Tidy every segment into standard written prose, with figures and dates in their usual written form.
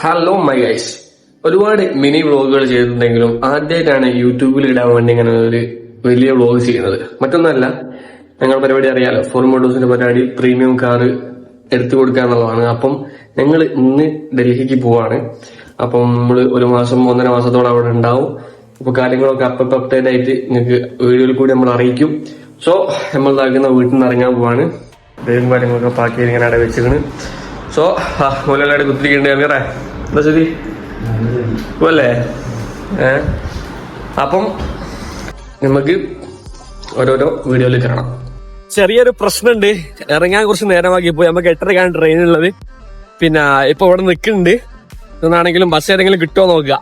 Hello my guys. ഒരുപാട് mini വ്ളോഗുകൾ ചെയ്തിട്ടുണ്ടെങ്കിലും ആദ്യമായിട്ടാണ് യൂട്യൂബിൽ ഇടാൻ വേണ്ടി ഇങ്ങനെ ഒരു വലിയ വ്ളോഗ് ചെയ്യുന്നത്. മറ്റൊന്നല്ല, ഞങ്ങൾ പരിപാടി അറിയാലോ, ഫോർ മോട്ടോഴ്സിന്റെ പരിപാടി പ്രീമിയം കാറ് എടുത്തു കൊടുക്കുക എന്നുള്ളതാണ്. അപ്പം ഞങ്ങൾ ഇന്ന് ഡൽഹിക്ക് പോവാണ്. അപ്പം നമ്മൾ ഒരു മാസം 1.5 മാസത്തോളം അവിടെ ഉണ്ടാവും. ഇപ്പൊ കാര്യങ്ങളൊക്കെ അപ്ഡേറ്റ് ആയിട്ട് നിങ്ങൾക്ക് വീഡിയോയിൽ കൂടി നമ്മൾ അറിയിക്കും. സോ നമ്മൾ ഇതാക്കുന്ന വീട്ടിൽ നിന്ന് ഇറങ്ങാൻ പോവാണ്. ബാഗും കാര്യങ്ങളൊക്കെ പാക്ക് ചെയ്ത് ഇങ്ങനെ അവിടെ വെച്ചിരിക്കണ്. സോ മൂലക്കാട് കുത്തിരിക്കണ്ടേ അമീറേ? എന്താ ശരി അല്ലേ? അപ്പം നമുക്ക് ഓരോരോ വീഡിയോയിൽ കാണാം. ചെറിയൊരു പ്രശ്നമുണ്ട്, ഇറങ്ങാൻ കുറച്ച് നേരമാക്കി പോയി. നമുക്ക് 8:30 ട്രെയിൻ ഉള്ളത്. പിന്നെ ഇപ്പൊ ഇവിടെ നിൽക്കുന്നുണ്ട്. എന്നാണെങ്കിലും ബസ് ഏതെങ്കിലും കിട്ടുമോ നോക്കുക.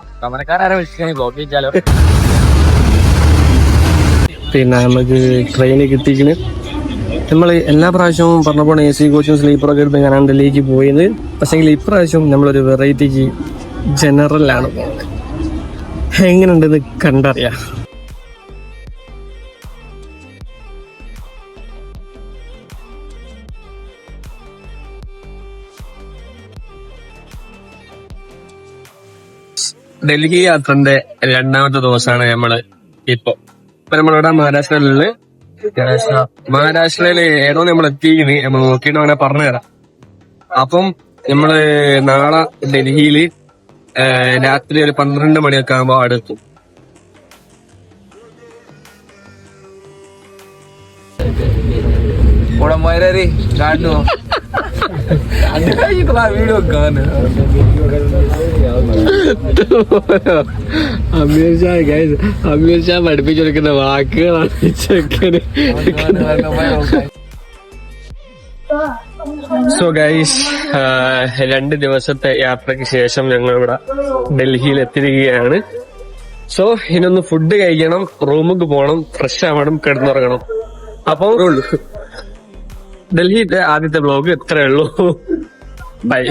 പിന്നെ നമുക്ക് ട്രെയിന് കിട്ടിയിരിക്കണ്. നമ്മൾ എല്ലാ പ്രാവശ്യവും പറഞ്ഞ പോലെ AC കോച്ചും സ്ലീപ്പറൊക്കെ എടുത്ത് ഞാനാണ് ഡൽഹിക്ക് പോയത്. പക്ഷെങ്കിൽ ഇപ്രാവശ്യം നമ്മളൊരു വെറൈറ്റിക്ക് ജനറലാണ് പോകുന്നത്. എങ്ങനെയുണ്ടെന്ന് കണ്ടറിയാം. ഡൽഹി യാത്രന്റെ 2ാമത്തെ ദിവസമാണ് നമ്മളിവിടെ മഹാരാഷ്ട്രയില് ഏതോ നമ്മൾ എത്തിക്കുന്നു. നമ്മൾ നോക്കിയിട്ട് വേണേ പറഞ്ഞുതരാം. അപ്പം നമ്മള് നാളെ ഡൽഹിയില് രാത്രി ഒരു 12 മണിയൊക്കെ ആകുമ്പോ അവിടെ എത്തും. അമീർ ഷാ പഠിപ്പിച്ചെടുക്കുന്ന വാക്കുകളാണ് ചെക്കന്. സോ ഗൈസ്, 2 ദിവസത്തെ യാത്രയ്ക്ക് ശേഷം ഞങ്ങൾ ഇവിടെ ഡൽഹിയിൽ എത്തിയിരിക്കുകയാണ്. സോ ഇനൊന്ന് ഫുഡ് കഴിക്കണം, റൂമിക്ക് പോകണം, ഫ്രഷ് ആവണം, കിടന്നുറങ്ങണം. അപ്പൊ ഡൽഹിയിലെ ആദ്യത്തെ വ്ലോഗ് ഇത്രയേ ഉള്ളൂ. ബൈ.